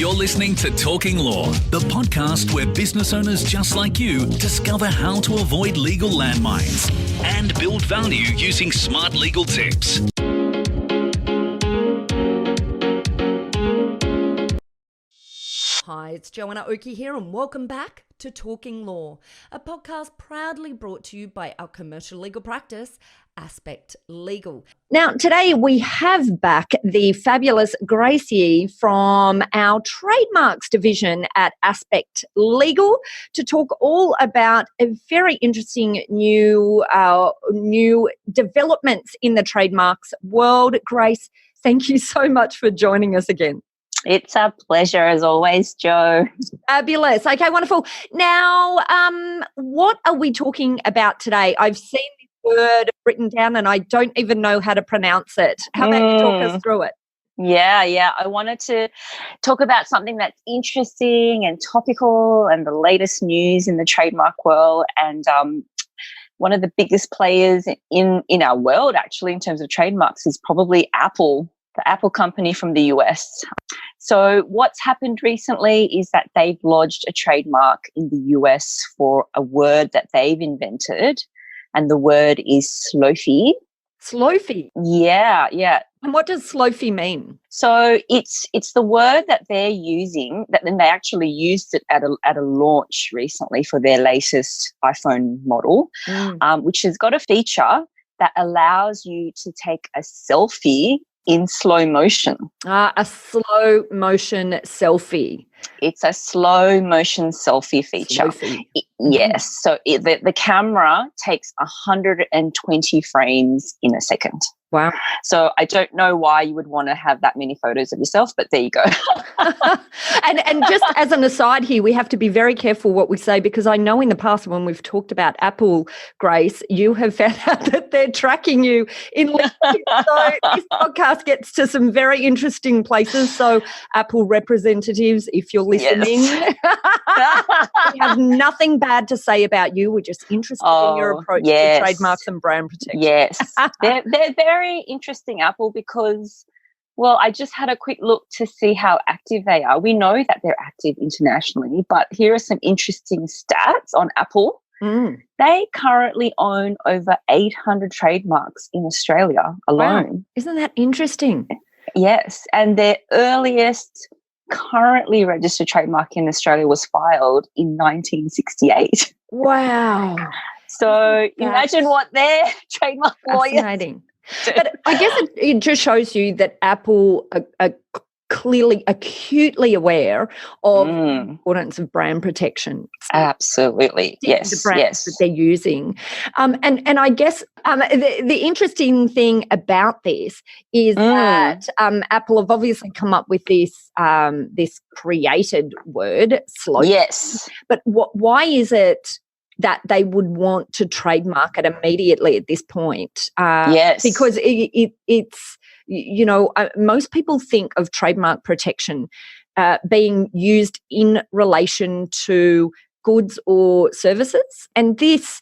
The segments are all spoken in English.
You're listening to Talking Law, the podcast where business owners just like you discover how to avoid legal landmines and build value using smart legal tips. Hi, it's Joanna Oakey here and welcome back to Talking Law, a podcast proudly brought to you by our commercial legal practice, Aspect Legal. Now, today we have back the fabulous Gracie from our trademarks division at Aspect Legal to talk all about a very interesting new developments in the trademarks world. Grace, thank you so much for joining us again. It's a pleasure as always, Jo. Fabulous. Okay, wonderful. Now, what are we talking about today? I've seen this word written down and I don't even know how to pronounce it. How about you talk us through it? Yeah. I wanted to talk about something that's interesting and topical and the latest news in the trademark world. And one of the biggest players in our world, actually, in terms of trademarks is probably Apple, the Apple company from the US. So what's happened recently is that they've lodged a trademark in the US for a word that they've invented, and the word is Slofie. Slofie? Yeah. And what does Slofie mean? So it's the word that they're using, that then they actually used it at a launch recently for their latest iPhone model, which has got a feature that allows you to take a selfie in slow motion. A slow motion selfie. It's a slow motion selfie feature. Yes. So the camera takes 120 frames in a second. Wow. So I don't know why you would want to have that many photos of yourself, but there you go. And just as an aside here, we have to be very careful what we say, because I know in the past when we've talked about Apple, Grace, you have found out that they're tracking you in LinkedIn. So this podcast gets to some very interesting places. So Apple representatives, if you're listening, we have nothing bad to say about you. We're just interested in your approach to trademarks and brand protection. Yes. They're very interesting, Apple, because, well, I just had a quick look to see how active they are. We know that they're active internationally, but here are some interesting stats on Apple. They currently own over 800 trademarks in Australia alone. Wow. Isn't that interesting? Yes. And their earliest currently registered trademark in Australia was filed in 1968. Wow. So imagine what their trademark lawyers. Fascinating. But I guess it just shows you that Apple are clearly acutely aware of the importance of brand protection. Absolutely. Yes. The brands that they're using. And I guess the interesting thing about this is that Apple have obviously come up with this created word, Slofie. Yes. But why is it that they would want to trademark it immediately at this point? Yes. Because it's, most people think of trademark protection being used in relation to goods or services. And this,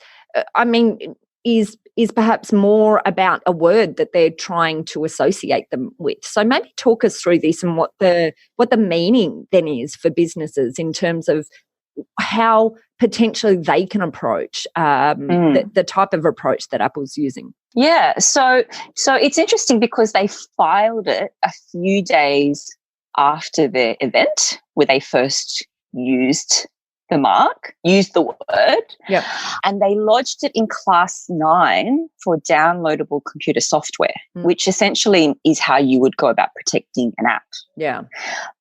is perhaps more about a word that they're trying to associate them with. So maybe talk us through this and what the meaning then is for businesses in terms of how potentially they can approach the type of approach that Apple's using. Yeah, so it's interesting because they filed it a few days after the event where they first used the word, and they lodged it in Class 9 for downloadable computer software, which essentially is how you would go about protecting an app. Yeah.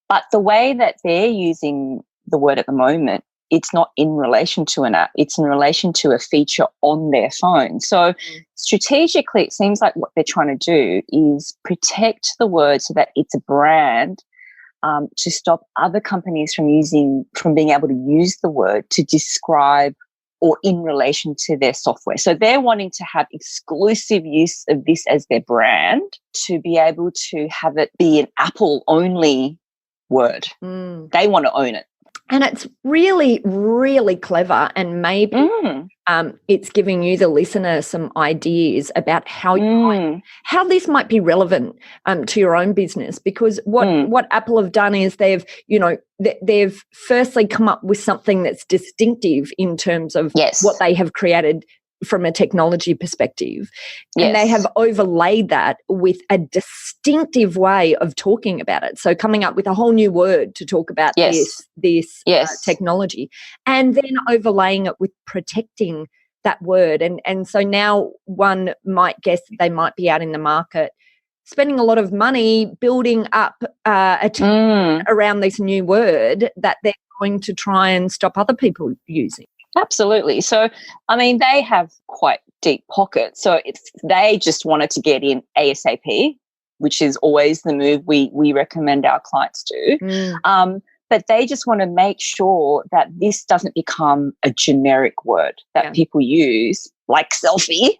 But the way that they're using the word at the moment, it's not in relation to an app, it's in relation to a feature on their phone. So strategically, it seems like what they're trying to do is protect the word so that it's a brand, to stop other companies from being able to use the word to describe or in relation to their software. So they're wanting to have exclusive use of this as their brand to be able to have it be an Apple-only word. They want to own it. And it's really, really clever, and maybe it's giving you, the listener, some ideas about how how this might be relevant to your own business. Because what Apple have done is they've firstly come up with something that's distinctive in terms of what they have created from a technology perspective. And they have overlaid that with a distinctive way of talking about it. So coming up with a whole new word to talk about this technology, and then overlaying it with protecting that word. And so now one might guess that they might be out in the market spending a lot of money building up a team around this new word that they're going to try and stop other people using. Absolutely. So, I mean, they have quite deep pockets. So they just wanted to get in ASAP, which is always the move we recommend our clients do. But they just want to make sure that this doesn't become a generic word that people use, like selfie,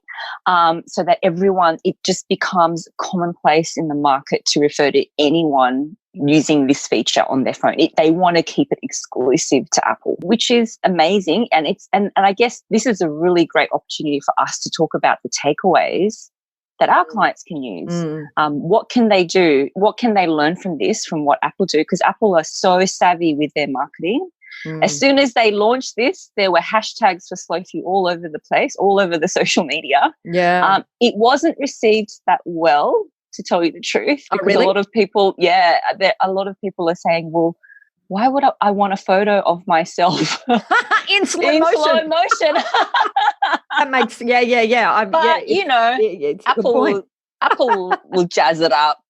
so that it just becomes commonplace in the market to refer to anyone using this feature on their phone. They want to keep it exclusive to Apple, which is amazing. And and I guess this is a really great opportunity for us to talk about the takeaways that our clients can use. What can they do? What can they learn from this, from what Apple do? Because Apple are so savvy with their marketing. As soon as they launched this, there were hashtags for Slofie all over the place, all over the social media. It wasn't received that well, to tell you the truth, because a lot of people, a lot of people are saying, well, why would I want a photo of myself in slow motion? That makes, But, you know, Apple will jazz it up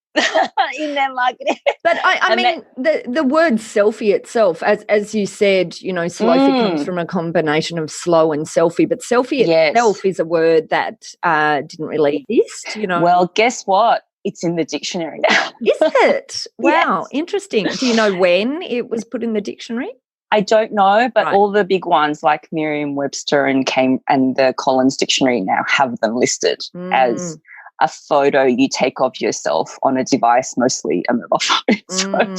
in their marketing. But I mean, the word selfie itself, as you said, you know, Slofie comes from a combination of slow and selfie, but selfie itself is a word that didn't really exist, you know. Well, guess what? It's in the dictionary now. Is it? Wow, interesting. Do you know when it was put in the dictionary? I don't know, but all the big ones like Merriam-Webster and the Collins Dictionary now have them listed as a photo you take of yourself on a device, mostly a mobile phone.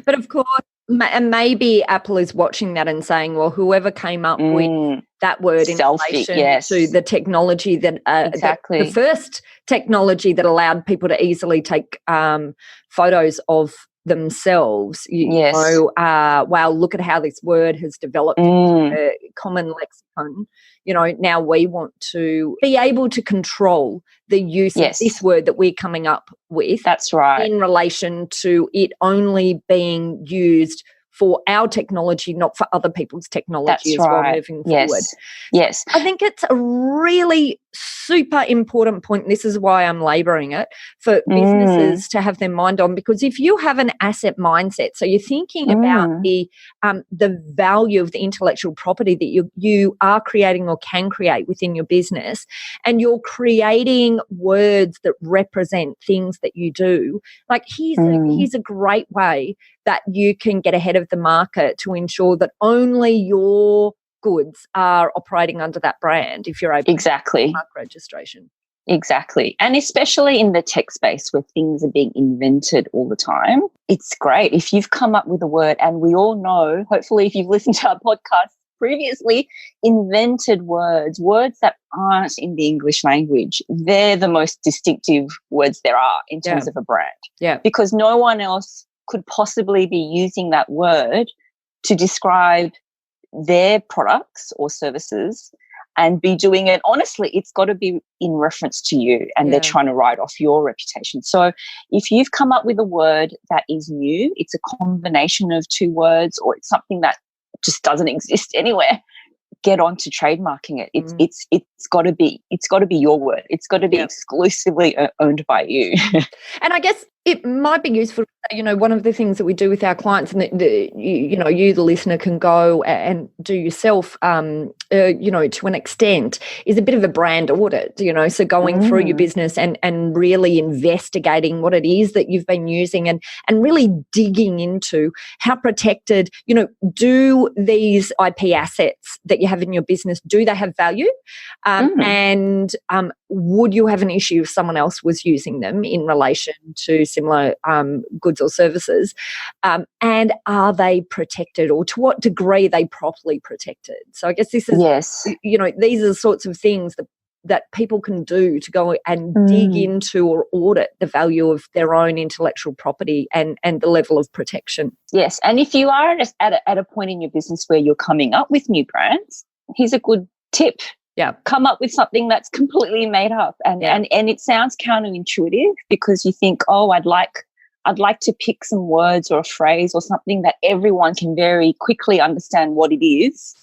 But of course, and maybe Apple is watching that and saying, well, whoever came up with that word in selfie, relation to the technology that the first technology that allowed people to easily take photos of themselves. You know, wow, look at how this word has developed into a common lexicon. You know, now we want to be able to control the use of this word that we're coming up with. That's right. In relation to it only being used for our technology, not for other people's technology well moving forward. Yes. I think it's a really super important point. This is why I'm labouring it for businesses to have their mind on, because if you have an asset mindset, so you're thinking about the value of the intellectual property that you are creating or can create within your business, and you're creating words that represent things that you do, like here's a great way that you can get ahead of the market to ensure that only your goods are operating under that brand if you're able to mark registration. Exactly. And especially in the tech space where things are being invented all the time, it's great if you've come up with a word, and we all know, hopefully if you've listened to our podcast previously, invented words that aren't in the English language, they're the most distinctive words there are in terms of a brand. Yeah. Because no one else could possibly be using that word to describe their products or services and be doing it. Honestly, it's got to be in reference to you, and they're trying to write off your reputation. So if you've come up with a word that is new, it's a combination of two words, or it's something that just doesn't exist anywhere, get on to trademarking it. It's got to be your word. It's got to be exclusively owned by you. And I guess it might be useful, you know, one of the things that we do with our clients, and you know, you, the listener, can go and do yourself, you know, to an extent, is a bit of a brand audit, you know, so going through your business and really investigating what it is that you've been using, and really digging into how protected, you know, do these IP assets that you have in your business, do they have value? And would you have an issue if someone else was using them in relation to similar goods or services? And are they protected, or to what degree are they properly protected? So I guess this is, yes, these are the sorts of things that people can do to go and dig into or audit the value of their own intellectual property and the level of protection. Yes. And if you are at a point in your business where you're coming up with new brands, here's a good tip. Yeah. Come up with something that's completely made up. And it sounds counterintuitive because you think, oh, I'd like to pick some words or a phrase or something that everyone can very quickly understand what it is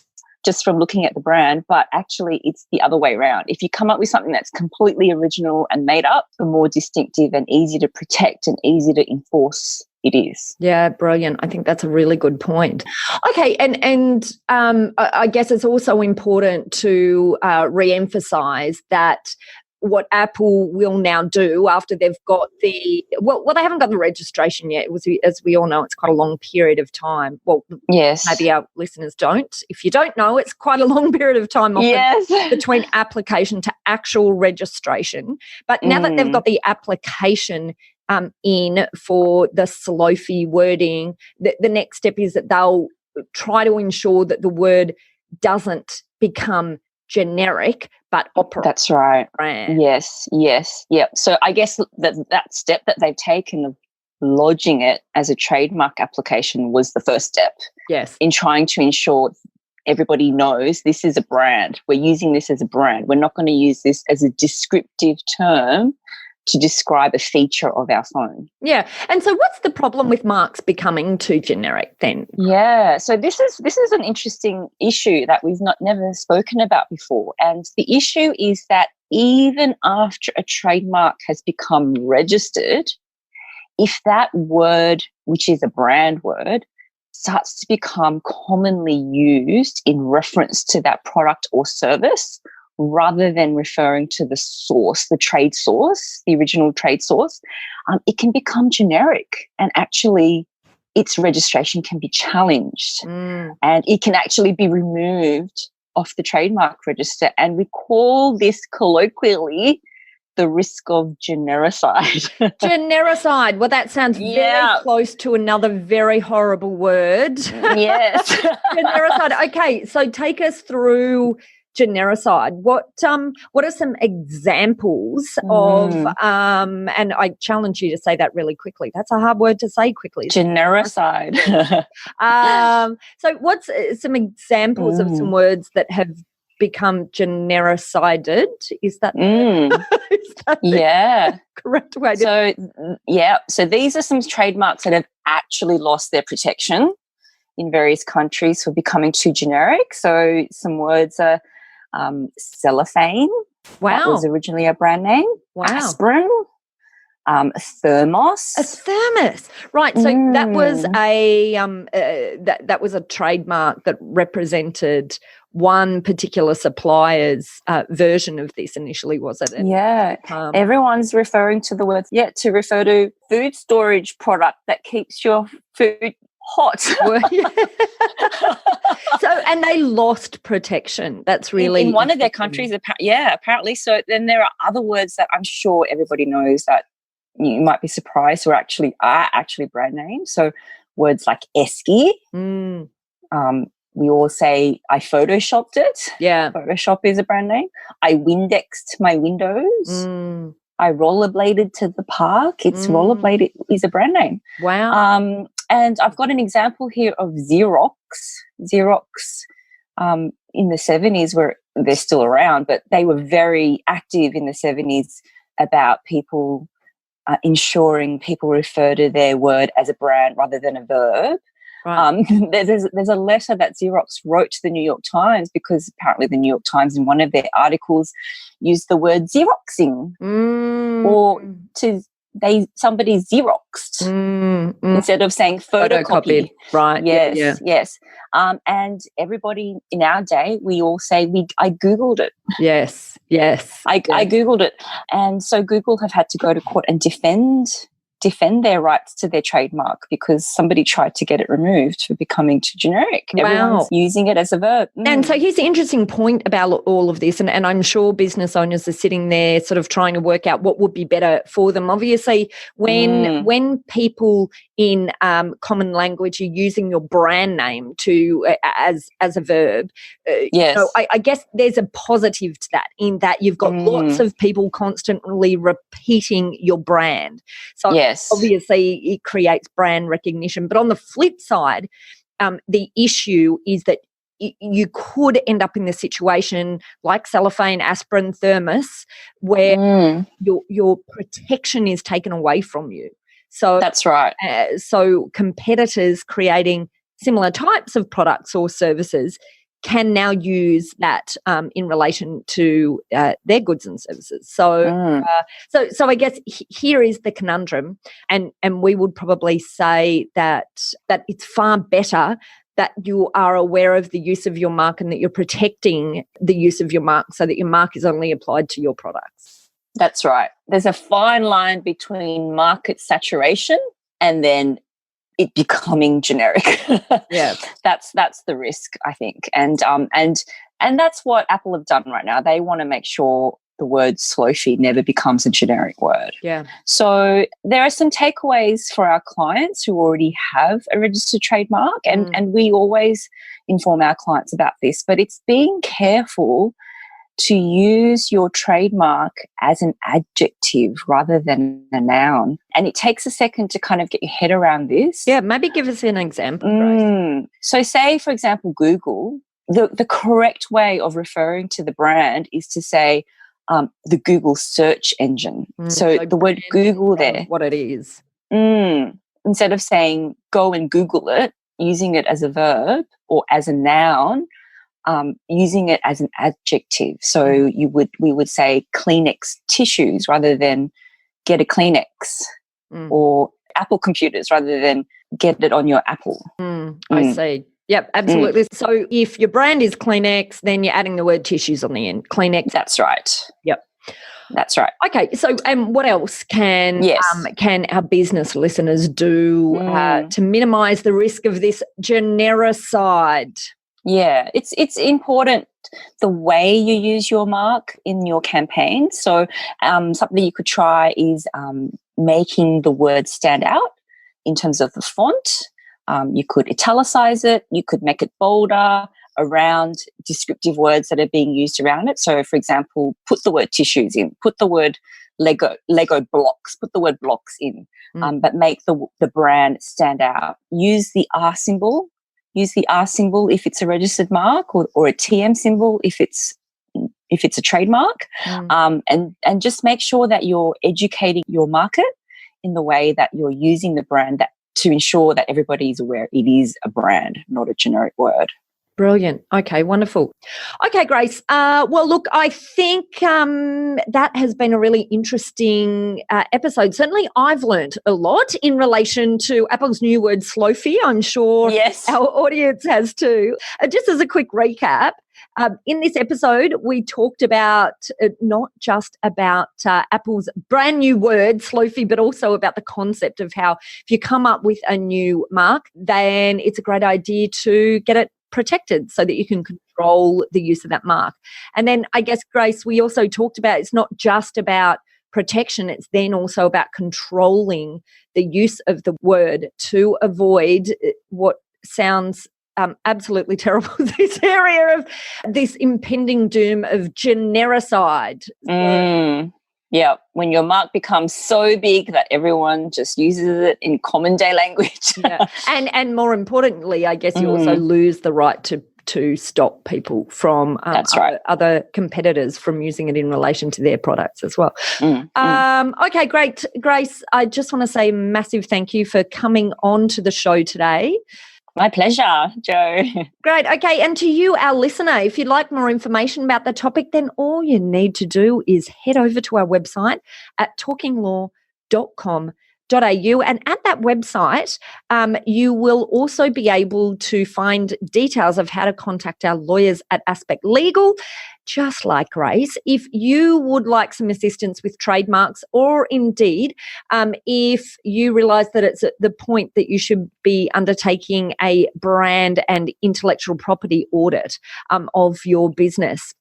just from looking at the brand. But actually, it's the other way around. If you come up with something that's completely original and made up, the more distinctive and easy to protect and easy to enforce it is. Yeah, brilliant. I think that's a really good point. Okay, and I guess it's also important to re-emphasize that what Apple will now do after they've got they haven't got the registration yet. It was, as we all know, it's quite a long period of time. Well, yes, maybe our listeners don't. If you don't know, it's quite a long period of time between application to actual registration. But now that they've got the application in for the Slofie wording, the next step is that they'll try to ensure that the word doesn't become generic but operate. That's right. Brand. Yes. Yep. So I guess that step that they've taken of lodging it as a trademark application was the first step. Yes. In trying to ensure everybody knows this is a brand. We're using this as a brand. We're not going to use this as a descriptive term to describe a feature of our phone. Yeah. And so what's the problem with marks becoming too generic then? Yeah. So this is an interesting issue that we've never spoken about before. And the issue is that even after a trademark has become registered, if that word, which is a brand word, starts to become commonly used in reference to that product or service, rather than referring to the source, the trade source, the original trade source, it can become generic, and actually its registration can be challenged and it can actually be removed off the trademark register. And we call this colloquially the risk of genericide. Genericide. Well, that sounds very close to another very horrible word. Yes. Genericide. Okay, so take us through genericide. What are some examples of and I challenge you to say that really quickly. That's a hard word to say quickly. Genericide. So what's some examples of some words that have become genericided? Is that the correct way to So these are some trademarks that have actually lost their protection in various countries for becoming too generic. So some words are cellophane. Wow. That was originally a brand name. Wow. Aspirin. Thermos. A thermos. Right. So that was that was a trademark that represented one particular supplier's version of this initially, was it? Everyone's referring to the words, to refer to food storage product that keeps your food hot. So, and they lost protection. That's really in one of their countries. Apparently. So then there are other words that I'm sure everybody knows that you might be surprised are actually brand names. So words like esky. We all say I photoshopped it. Yeah, Photoshop is a brand name. I Windexed my windows. I rollerbladed to the park. It's rollerbladed is a brand name. Wow. And I've got an example here of Xerox. Xerox in the 70s, where they're still around, but they were very active in the 70s about people ensuring people refer to their word as a brand rather than a verb. Right. There's a letter that Xerox wrote to the New York Times because apparently the New York Times in one of their articles used the word Xeroxing or somebody Xeroxed instead of saying photocopied. Right. Yes. And everybody in our day, we all say I Googled it. Yes. I Googled it. And so Google have had to go to court and defend defend their rights to their trademark because somebody tried to get it removed for becoming too generic. Wow. Everyone's using it as a verb. And so here's the interesting point about all of this, and I'm sure business owners are sitting there sort of trying to work out what would be better for them. Obviously, when people in common language are using your brand name to as a verb, yes. So I guess there's a positive to that, in that you've got lots of people constantly repeating your brand. So yes. obviously it creates brand recognition. But on the flip side, the issue is that you could end up in the situation like cellophane, aspirin, thermos, where your protection is taken away from you. So that's right. So competitors creating similar types of products or services can now use that in relation to their goods and services. So, so I guess here is the conundrum, and we would probably say that it's far better that you are aware of the use of your mark and that you're protecting the use of your mark so that your mark is only applied to your products. That's right. There's a fine line between market saturation and then it becoming generic. Yeah, that's the risk, I think, and that's what Apple have done right now. They want to make sure the word Slofie never becomes a generic word. Yeah. So there are some takeaways for our clients who already have a registered trademark, and we always inform our clients about this. But it's being careful to use your trademark as an adjective rather than a noun. And it takes a second to kind of get your head around this. Yeah, maybe give us an example, Grace. So say, for example, Google, the correct way of referring to the brand is to say the Google search engine. So the word Google there. What it is. Instead of saying go and Google it, using it as a verb or as a noun, using it as an adjective. So we would say Kleenex tissues rather than get a Kleenex, or Apple computers rather than get it on your Apple. I see. Yep, absolutely. So if your brand is Kleenex, then you're adding the word tissues on the end. Kleenex. That's right. Yep. That's right. Okay, so what else can our business listeners do to minimise the risk of this genericide? Yeah, it's important the way you use your mark in your campaign. So something you could try is making the word stand out in terms of the font. You could italicize it. You could make it bolder around descriptive words that are being used around it. So, for example, put the word tissues in, put the word Lego blocks, put the word blocks in, but make the brand stand out. Use the R symbol. Use the R symbol if it's a registered mark, or a TM symbol if it's a trademark, and just make sure that you're educating your market in the way that you're using the brand to ensure that everybody is aware it is a brand, not a generic word. Brilliant. Okay, wonderful. Okay, Grace. Well, look, I think that has been a really interesting episode. Certainly, I've learned a lot in relation to Apple's new word, Slofie. I'm sure our audience has too. Just as a quick recap, in this episode, we talked about not just about Apple's brand new word, Slofie, but also about the concept of how if you come up with a new mark, then it's a great idea to get it protected so that you can control the use of that mark. And then I guess, Grace, we also talked about it's not just about protection, it's then also about controlling the use of the word to avoid what sounds absolutely terrible, this area of this impending doom of genericide. Yeah, when your mark becomes so big that everyone just uses it in common day language. And more importantly, I guess you also lose the right to stop people from other competitors from using it in relation to their products as well. Okay, great. Grace, I just want to say a massive thank you for coming on to the show today. My pleasure, Jo. Great. Okay. And to you, our listener, if you'd like more information about the topic, then all you need to do is head over to our website at talkinglaw.com.au. And at that website, you will also be able to find details of how to contact our lawyers at Aspect Legal, just like Grace. If you would like some assistance with trademarks, or indeed if you realise that it's at the point that you should be undertaking a brand and intellectual property audit of your business.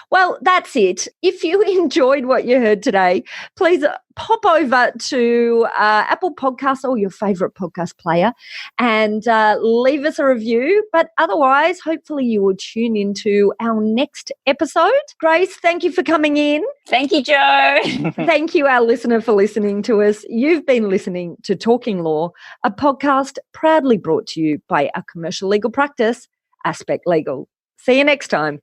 Well, that's it. If you enjoyed what you heard today, please pop over to Apple Podcasts or your favourite podcast player and leave us a review. But otherwise, hopefully you will tune into our next episode. Grace, thank you for coming in. Thank you, Jo. Thank you, our listener, for listening to us. You've been listening to Talking Law, a podcast proudly brought to you by our commercial legal practice, Aspect Legal. See you next time.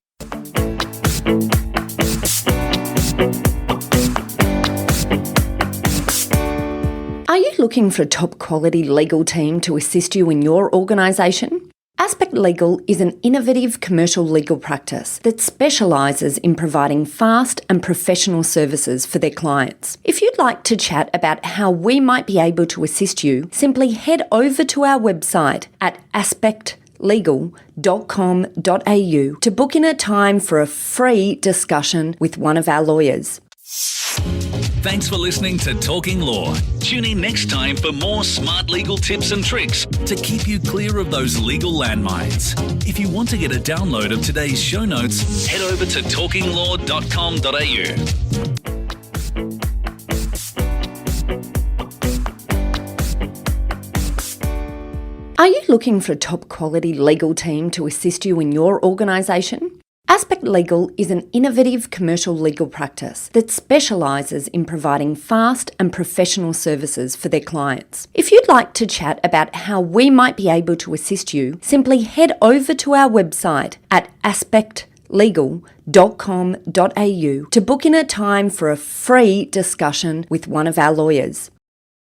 Are you looking for a top quality legal team to assist you in your organisation? Aspect Legal is an innovative commercial legal practice that specialises in providing fast and professional services for their clients. If you'd like to chat about how we might be able to assist you, simply head over to our website at aspectlegal.com.au to book in a time for a free discussion with one of our lawyers. Thanks for listening to Talking Law. Tune in next time for more smart legal tips and tricks to keep you clear of those legal landmines. If you want to get a download of today's show notes, head over to talkinglaw.com.au. Are you looking for a top quality legal team to assist you in your organisation? Aspect Legal is an innovative commercial legal practice that specialises in providing fast and professional services for their clients. If you'd like to chat about how we might be able to assist you, simply head over to our website at aspectlegal.com.au to book in a time for a free discussion with one of our lawyers.